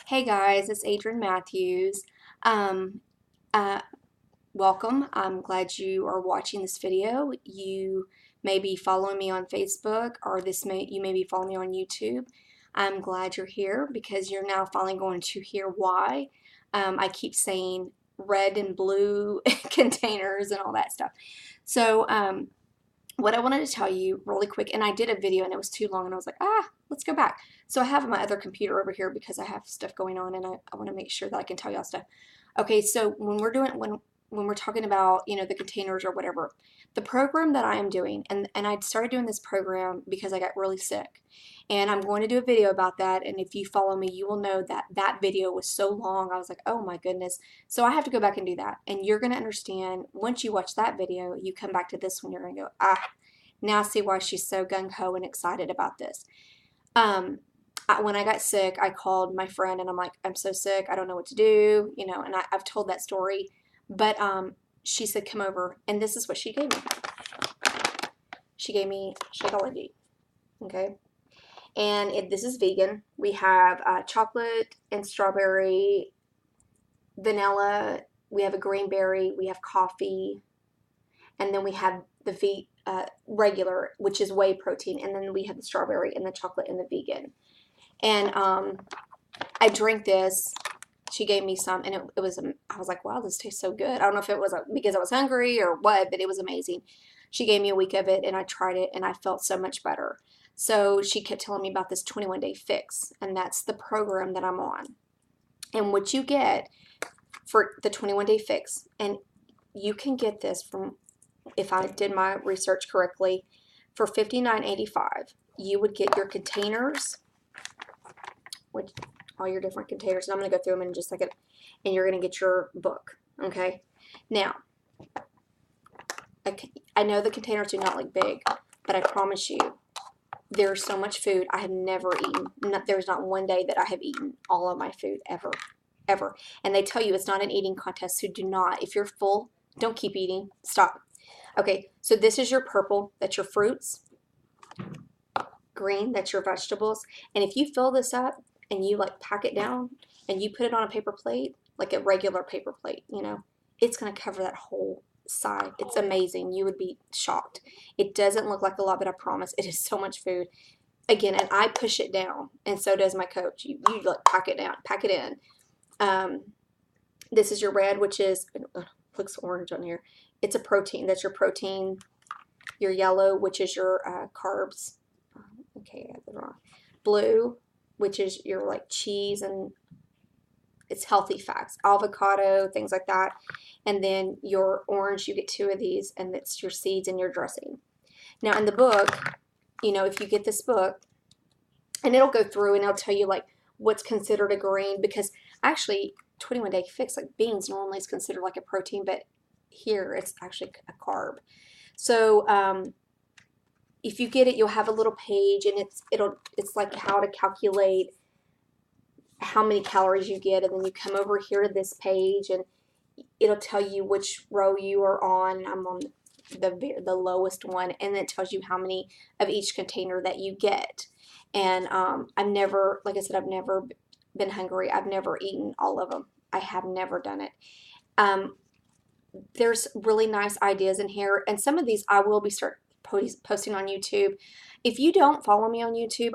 Hey guys, it's Adrian Mathews. Um, uh, Welcome. I'm glad you are watching this video. You may be following me on Facebook, or you may be following me on YouTube. I'm glad you're here because you're now finally going to hear why I keep saying red and blue containers and all that stuff. So, what I wanted to tell you really quick, and I did a video and it was too long, and I was like, let's go back. So I have my other computer over here because I have stuff going on, and I want to make sure that I can tell y'all stuff. Okay, so when we're talking about, the containers or whatever, the program that I am doing, and I started doing this program because I got really sick. And I'm going to do a video about that, and if you follow me, you will know that that video was so long. I was like, oh my goodness. So I have to go back and do that. And you're going to understand once you watch that video, you come back to this one, you're going to go, now I see why she's so gung-ho and excited about this. When I got sick, I called my friend and I'm like, I'm so sick, I don't know what to do, and I've told that story. But she said, come over, and this is what she gave me. She gave me Shakeology, okay? And this is vegan. We have chocolate and strawberry, vanilla, we have a green berry, we have coffee, and then we have the regular, which is whey protein, and then we have the strawberry and the chocolate and the vegan. And I drank this. She gave me some, and it was, I was like, wow, this tastes so good. I don't know if it was because I was hungry or what, but it was amazing. She gave me a week of it, and I tried it, and I felt so much better. So she kept telling me about this 21-day fix, and that's the program that I'm on. And what you get for the 21-day fix, and you can get this from, if I did my research correctly, for $59.85. You would get your containers, which all your different containers, and I'm going to go through them in just a second, and you're going to get your book, okay? Now, I know the containers do not look big, but I promise you, there's so much food I have never eaten. There's not one day that I have eaten all of my food ever, ever. And they tell you it's not an eating contest, so do not, if you're full, don't keep eating, stop. Okay, so this is your purple, that's your fruits. Green, that's your vegetables. And if you fill this up and you like pack it down and you put it on a paper plate, like a regular paper plate, it's going to cover that whole side. It's amazing. You would be shocked. It doesn't look like a lot, but I promise it is so much food. Again, and I push it down, and so does my coach. You like pack it down, pack it in. This is your red, which is, looks orange on here. It's a protein. That's your protein. Your yellow, which is your carbs. Okay, I got that wrong. Blue, which is your like cheese and it's healthy fats, avocado, things like that. And then your orange, you get 2 of these, and it's your seeds and your dressing. Now in the book, if you get this book, and it'll go through and it'll tell you like what's considered a green, because actually 21-day fix, like beans normally is considered like a protein, but here it's actually a carb. So if you get it, you'll have a little page, and it's like how to calculate how many calories you get, and then you come over here to this page, and it'll tell you which row you are on. I'm on the lowest one, and it tells you how many of each container that you get. And I've never, like I said, I've never been hungry. I've never eaten all of them. I have never done it. There's really nice ideas in here, and some of these I will be posting on YouTube. If you don't follow me on YouTube,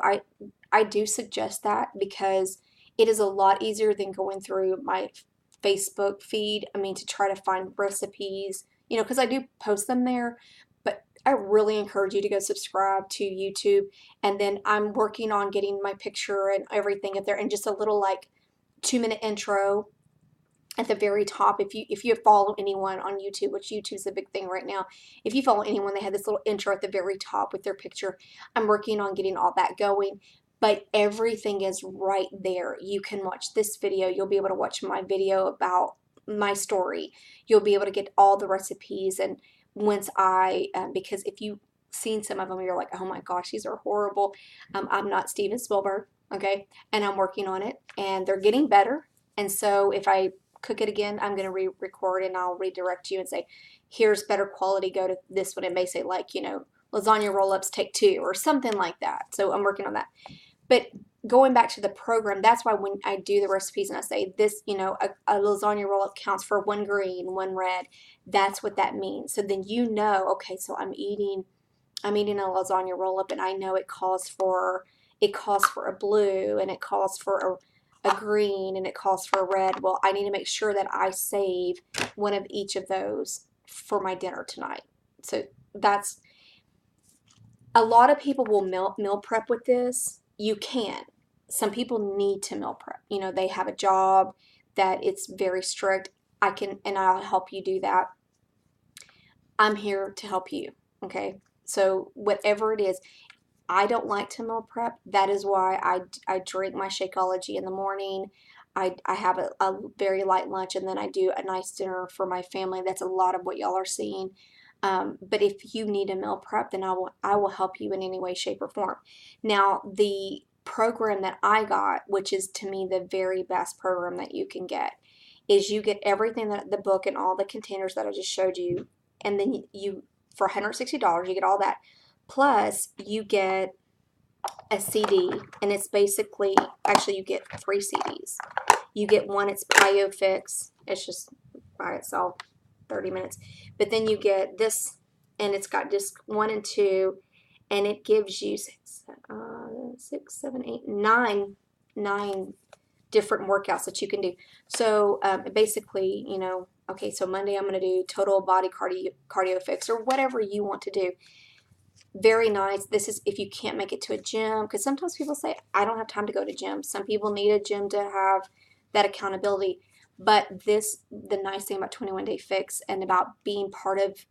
I do suggest that, because it is a lot easier than going through my Facebook feed. I mean, to try to find recipes, because I do post them there, but I really encourage you to go subscribe to YouTube. And then I'm working on getting my picture and everything up there, and just a little like 2-minute intro at the very top. If you follow anyone on YouTube, which YouTube's a big thing right now, if you follow anyone, they have this little intro at the very top with their picture. I'm working on getting all that going, but everything is right there. You can watch this video. You'll be able to watch my video about my story. You'll be able to get all the recipes, and once because if you've seen some of them, you're like, oh my gosh, these are horrible. I'm not Steven Spielberg, okay? And I'm working on it, and they're getting better. And so if I cook it again, I'm going to re-record, and I'll redirect you and say, here's better quality, go to this one. It may say like, lasagna roll-ups take 2 or something like that. So I'm working on that. But going back to the program, that's why when I do the recipes and I say this, a lasagna roll up counts for 1 green, 1 red, that's what that means. So then okay, so I'm eating a lasagna roll up and I know it calls for a blue and it calls for a green and it calls for a red. Well, I need to make sure that I save one of each of those for my dinner tonight. So that's a lot of people will meal prep with this. You can. Some people need to meal prep. They have a job that it's very strict. I'll help you do that. I'm here to help you. Okay. So whatever it is, I don't like to meal prep. That is why I drink my Shakeology in the morning. I have a very light lunch and then I do a nice dinner for my family. That's a lot of what y'all are seeing. But if you need a meal prep, then I will help you in any way, shape, or form. Now, the program that I got, which is to me the very best program that you can get, is you get everything that the book and all the containers that I just showed you, and then you for $160 you get all that. Plus, you get a CD, and it's basically, actually, you get 3 CDs. You get one, it's Pio Fix. It's just by itself, 30 minutes. But then you get this, and it's got disc 1 and 2, and it gives you 6, 7, 8, 9 different workouts that you can do. So basically, okay, so Monday I'm going to do total body cardio fix or whatever you want to do. Very nice. This is if you can't make it to a gym, because sometimes people say, I don't have time to go to gym. Some people need a gym to have that accountability. But the nice thing about 21 Day Fix and about being part of,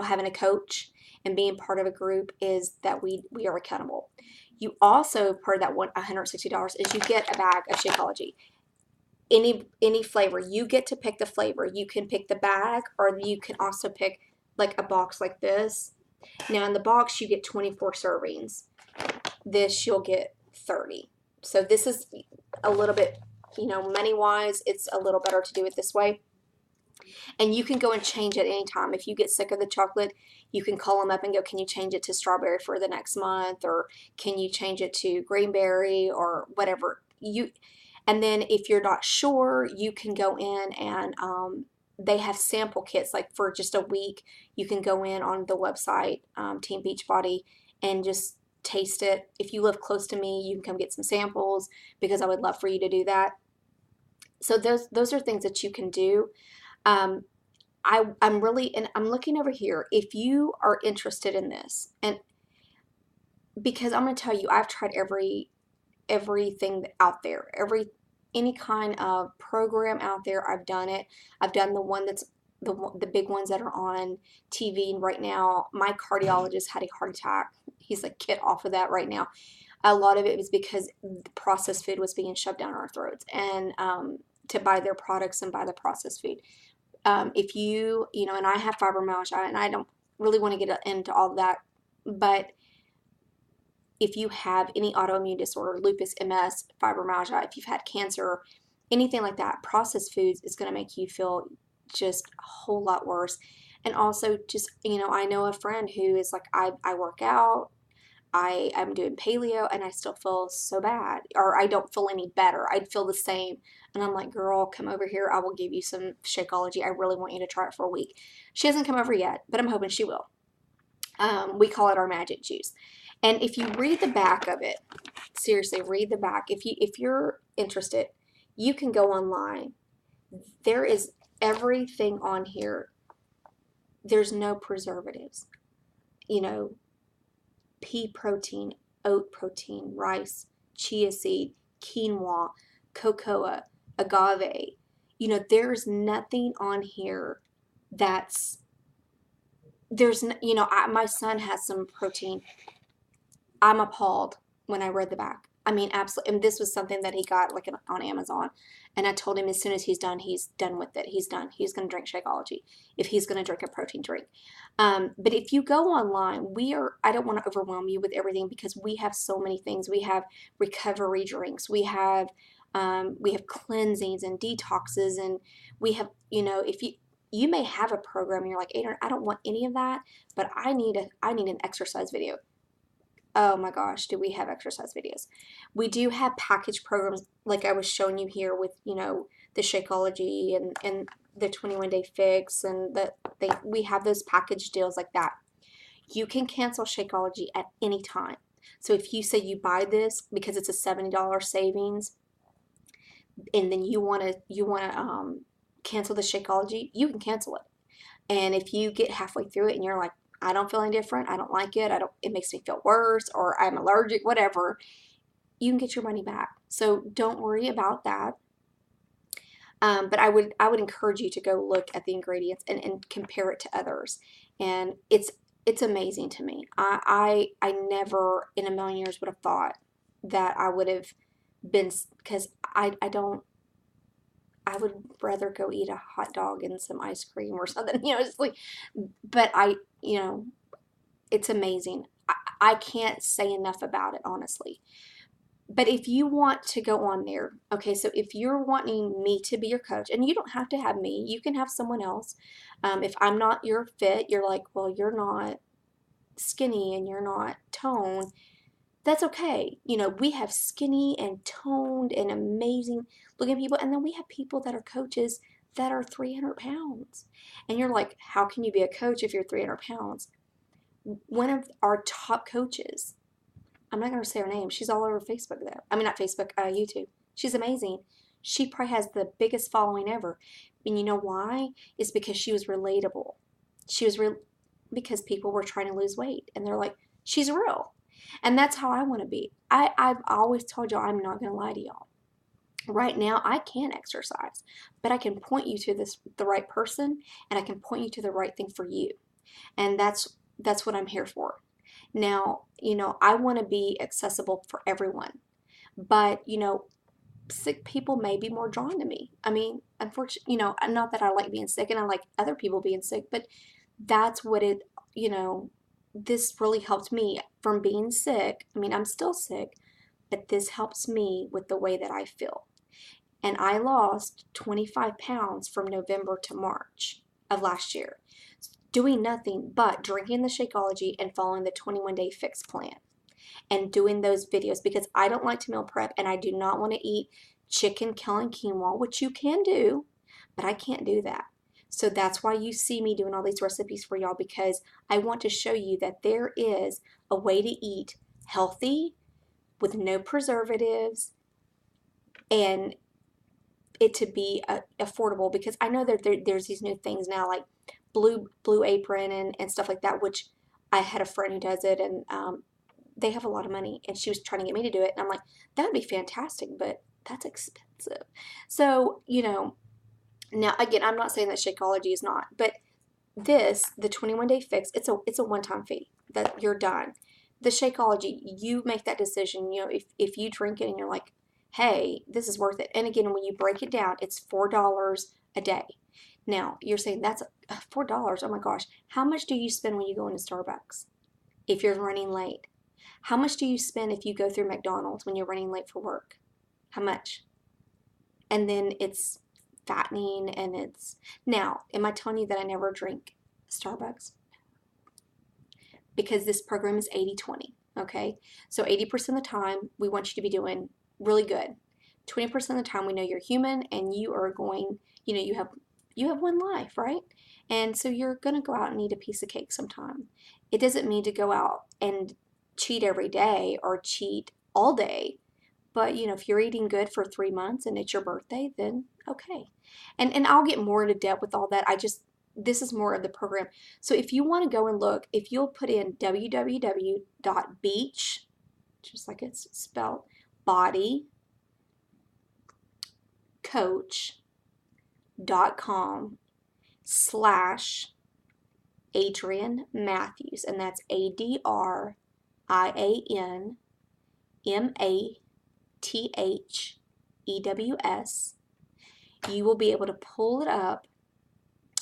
having a coach and being part of a group is that we are accountable. You also, part of that $160 is you get a bag of Shakeology. Any flavor. You get to pick the flavor. You can pick the bag, or you can also pick like a box like this. Now in the box you get 24 servings. This you'll get 30. So this is a little bit, money-wise, it's a little better to do it this way. And you can go and change it anytime. If you get sick of the chocolate, you can call them up and go, can you change it to strawberry for the next month? Or can you change it to greenberry or whatever? And then if you're not sure, you can go in and they have sample kits. Like for just a week, you can go in on the website, Team Beachbody, and just taste it. If you live close to me, you can come get some samples because I would love for you to do that. So those are things that you can do. I'm looking over here. If you are interested in this, and because I'm going to tell you, I've tried everything out there, any kind of program out there. I've done it. I've done the one that's the big ones that are on TV right now. My cardiologist had a heart attack. He's like, get off of that right now. A lot of it was because the processed food was being shoved down our throats, and to buy their products and buy the processed food. If and I have fibromyalgia, and I don't really want to get into all of that, but if you have any autoimmune disorder, lupus, MS, fibromyalgia, if you've had cancer, anything like that, processed foods is going to make you feel just a whole lot worse. And also just, I know a friend who is like, I work out, I'm doing paleo, and I still feel so bad, or I don't feel any better. I'd feel the same. And I'm like, girl, come over here. I will give you some Shakeology. I really want you to try it for a week. She hasn't come over yet, but I'm hoping she will. We call it our magic juice. And if you read the back of it, seriously, read the back. If you're interested, you can go online. There is everything on here. There's no preservatives. Pea protein, oat protein, rice, chia seed, quinoa, cocoa, agave. There's nothing on here my son has some protein. I'm appalled when I read the back. I mean, absolutely. And this was something that he got like on Amazon. And I told him as soon as he's done with it. He's done. He's going to drink Shakeology if he's going to drink a protein drink. But if you go online, I don't want to overwhelm you with everything because we have so many things. We have recovery drinks. We have cleansings and detoxes. And we have, if you may have a program and you're like, Adrian, I don't want any of that, but I need an exercise video. oh my gosh, do we have exercise videos. We do have package programs like I was showing you here with, the Shakeology and the 21-day fix and we have those package deals like that. You can cancel Shakeology at any time. So if you say you buy this because it's a $70 savings and then you want to cancel the Shakeology, you can cancel it. And if you get halfway through it and you're like, I don't feel any different, I don't like it, it makes me feel worse, or I'm allergic, whatever, you can get your money back. So don't worry about that. But I would encourage you to go look at the ingredients and compare it to others. And it's amazing to me. I never in a million years would have thought that I would have been, because I would rather go eat a hot dog and some ice cream or something, just like, but it's amazing. I can't say enough about it, honestly. But if you want to go on there, okay, so if you're wanting me to be your coach, and you don't have to have me, you can have someone else. If I'm not your fit, you're like, well, you're not skinny and you're not toned, that's okay. We have skinny and toned and amazing looking people, and then we have people that are coaches that are 300 pounds. And you're like, how can you be a coach if you're 300 pounds? One of our top coaches, I'm not going to say her name. She's all over Facebook, though. I mean, not Facebook, YouTube. She's amazing. She probably has the biggest following ever. And you know why? It's because she was relatable. Because people were trying to lose weight. And they're like, she's real. And that's how I want to be. I've always told y'all I'm not going to lie to y'all. Right now, I can exercise. But I can point you to the right person. And I can point you to the right thing for you. And that's what I'm here for. Now, I want to be accessible for everyone, but, sick people may be more drawn to me. I mean, unfortunately, not that I like being sick and I like other people being sick, but that's what this really helped me from being sick. I mean, I'm still sick, but this helps me with the way that I feel. And I lost 25 pounds from November to March of last year, doing nothing but drinking the Shakeology and following the 21-day fix plan and doing those videos, because I don't like to meal prep and I do not want to eat chicken, kale, and quinoa, which you can do, but I can't do that. So that's why you see me doing all these recipes for y'all, because I want to show you that there is a way to eat healthy with no preservatives and it to be affordable, because I know that there's these new things now like Blue Apron and stuff like that, which I had a friend who does it, and they have a lot of money, and she was trying to get me to do it, and I'm like, that would be fantastic, but that's expensive. So, now again, I'm not saying that Shakeology is not, but the 21-day fix, it's a one-time fee that you're done. The Shakeology, you make that decision. If you drink it and you're like, hey, this is worth it. And again, when you break it down, it's $4 a day. Now, you're saying that's $4. Oh my gosh. How much do you spend when you go into Starbucks if you're running late? How much do you spend if you go through McDonald's when you're running late for work? How much? And then it's fattening and it's... Now, am I telling you that I never drink Starbucks? Because this program is 80-20, okay? So 80% of the time, we want you to be doing really good. 20% of the time, we know you're human and you are going, you have one life, right? And so you're going to go out and eat a piece of cake sometime. It doesn't mean to go out and cheat every day or cheat all day. But, if you're eating good for 3 months and it's your birthday, then okay. And I'll get more into depth with all that. This is more of the program. So if you want to go and look, if you'll put in www.beach, just like it's spelled, bodycoach.com/Adrian Mathews, and that's ADRIANMATHEWS. You will be able to pull it up,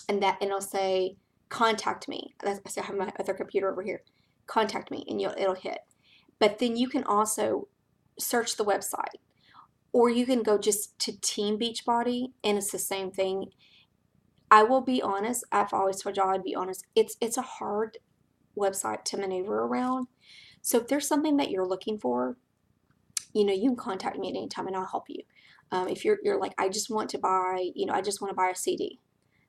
and it'll say contact me. I have my other computer over here. Contact me, and it'll hit. But then you can also search the website, or you can go just to Team Beachbody, and it's the same thing. I will be honest. I've always told y'all I'd be honest. It's a hard website to maneuver around. So if there's something that you're looking for, you know, you can contact me at any time and I'll help you. If you're like, I just want to buy, you know, I just want to buy a CD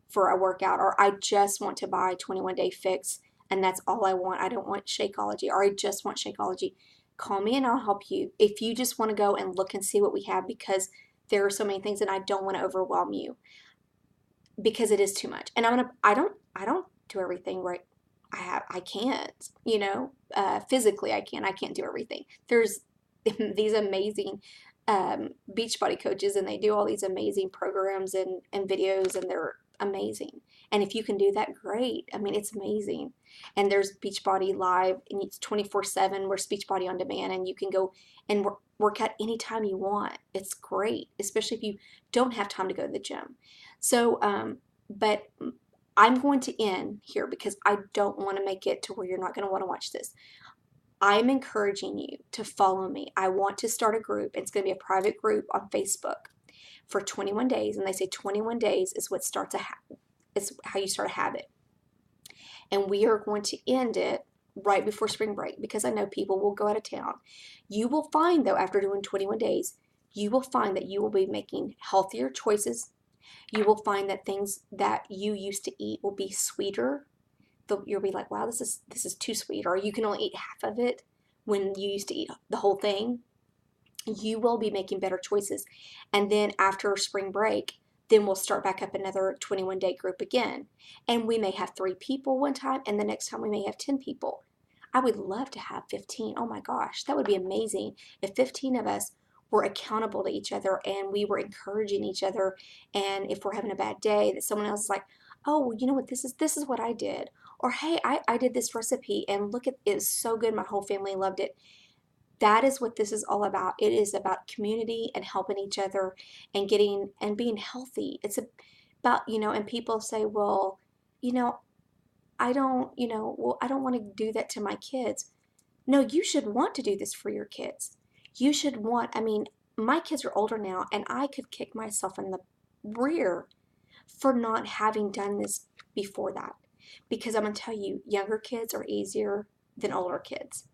for a workout, or I just want to buy 21 Day Fix and that's all I want. I don't want Shakeology, or I just want Shakeology. Call me and I'll help you. If you just want to go and look and see what we have, because there are so many things and I don't want to overwhelm you because it is too much. And I don't do everything right. I can't, you know, physically I can't do everything. There's these amazing Beachbody coaches and they do all these amazing programs and videos and they're amazing. And if you can do that, great. I mean, it's amazing. And there's Beachbody Live and it's 24/7. We're Beachbody On Demand and you can go and work out anytime you want. It's great, especially if you don't have time to go to the gym. So, but I'm going to end here because I don't want to make it to where you're not going to want to watch this. I'm encouraging you to follow me. I want to start a group. It's going to be a private group on Facebook for 21 days. And they say 21 days is what starts is how you start a habit. And we are going to end it right before spring break because I know people will go out of town. You will find, though, after doing 21 days, you will find that you will be making healthier choices. You will find that things that you used to eat will be sweeter. You'll be like, wow, this is too sweet, or you can only eat half of it when you used to eat the whole thing. You will be making better choices. And then after spring break, then we'll start back up another 21-day group again. And we may have 3 people one time, and the next time we may have 10 people. I would love to have 15. Oh my gosh, that would be amazing if 15 of us were accountable to each other and we were encouraging each other. And if we're having a bad day, that someone else is like, oh, you know what, this is what I did. Or hey, I did this recipe and look at it, it's so good. My whole family loved it. That is what this is all about. It is about community and helping each other and getting and being healthy. It's about, you know, and people say, well, you know, I don't, you know, well, I don't want to do that to my kids. No, you should want to do this for your kids. You should want, I mean, my kids are older now and I could kick myself in the rear for not having done this before that. Because I'm going to tell you, younger kids are easier than older kids.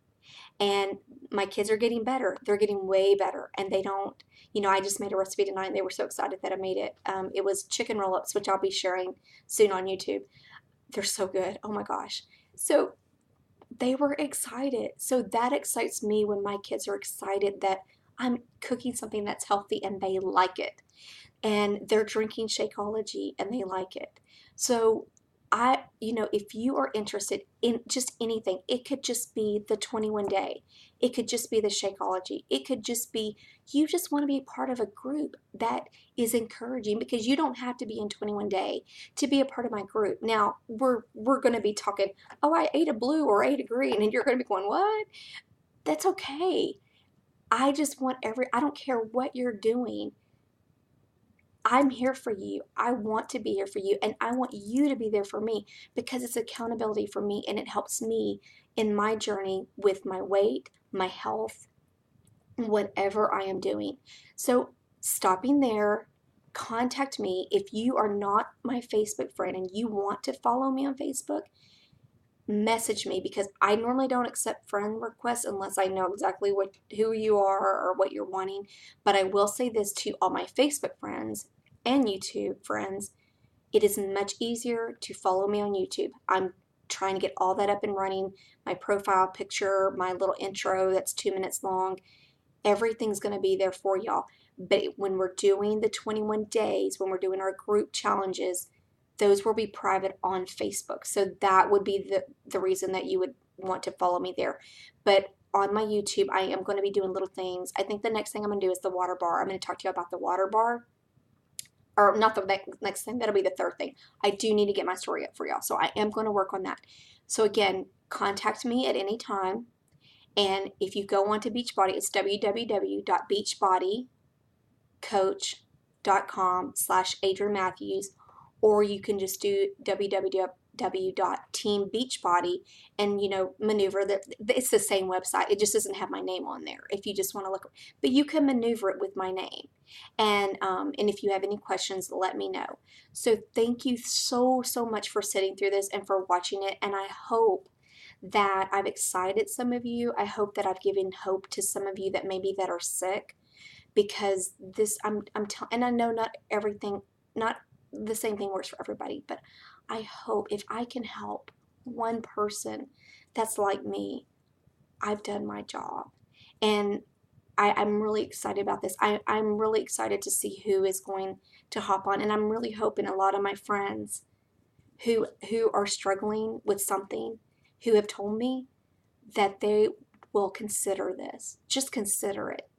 And my kids are getting better. They're getting way better. And they don't, you know, I just made a recipe tonight and they were so excited that I made it. It was chicken roll-ups, which I'll be sharing soon on YouTube. They're so good. Oh my gosh. So they were excited. So that excites me when my kids are excited that I'm cooking something that's healthy and they like it. And they're drinking Shakeology and they like it. So you know, if you are interested in just anything, it could just be the 21 day. It could just be the Shakeology. It could just be you just want to be part of a group that is encouraging, because you don't have to be in 21 day to be a part of my group. Now, we're going to be talking, oh, I ate a blue or ate a green, and you're going to be going, what? That's okay. I just want I don't care what you're doing. I'm here for you. I want to be here for you, and I want you to be there for me because it's accountability for me and it helps me in my journey with my weight, my health, whatever I am doing. So, stopping there, contact me if you are not my Facebook friend and you want to follow me on Facebook. Message me, because I normally don't accept friend requests unless I know exactly who you are or what you're wanting. But I will say this to all my Facebook friends and YouTube friends: it is much easier to follow me on YouTube. I'm trying to get all that up and running. My profile picture, my little intro that's 2 minutes long, everything's going to be there for y'all. But when we're doing the 21 days, when we're doing our group challenges, those will be private on Facebook. So that would be the reason that you would want to follow me there. But on my YouTube, I am going to be doing little things. I think the next thing I'm going to do is the water bar. I'm going to talk to you about the water bar. Or not the next thing, that'll be the third thing. I do need to get my story up for y'all. So I am going to work on that. So again, contact me at any time. And if you go on to Beachbody, it's www.beachbodycoach.com/Adrian Mathews, or you can just do www.teambeachbody and, you know, maneuver that. It's the same website. It just doesn't have my name on there if you just want to look, but you can maneuver it with my name. And if you have any questions, let me know. So thank you so much for sitting through this and for watching it. And I hope that I've excited some of you. I hope that I've given hope to some of you that maybe that are sick, because this I'm telling, and I know not everything, not the same thing works for everybody, but I hope if I can help one person that's like me, I've done my job. And I'm really excited about this. I'm really excited to see who is going to hop on, and I'm really hoping a lot of my friends who are struggling with something, who have told me that they will consider this. Just consider it,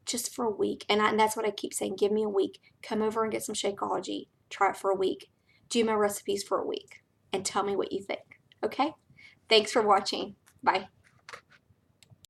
just for a week. And that's what I keep saying. Give me a week. Come over and get some Shakeology. Try it for a week. Do my recipes for a week and tell me what you think. Okay? Thanks for watching. Bye.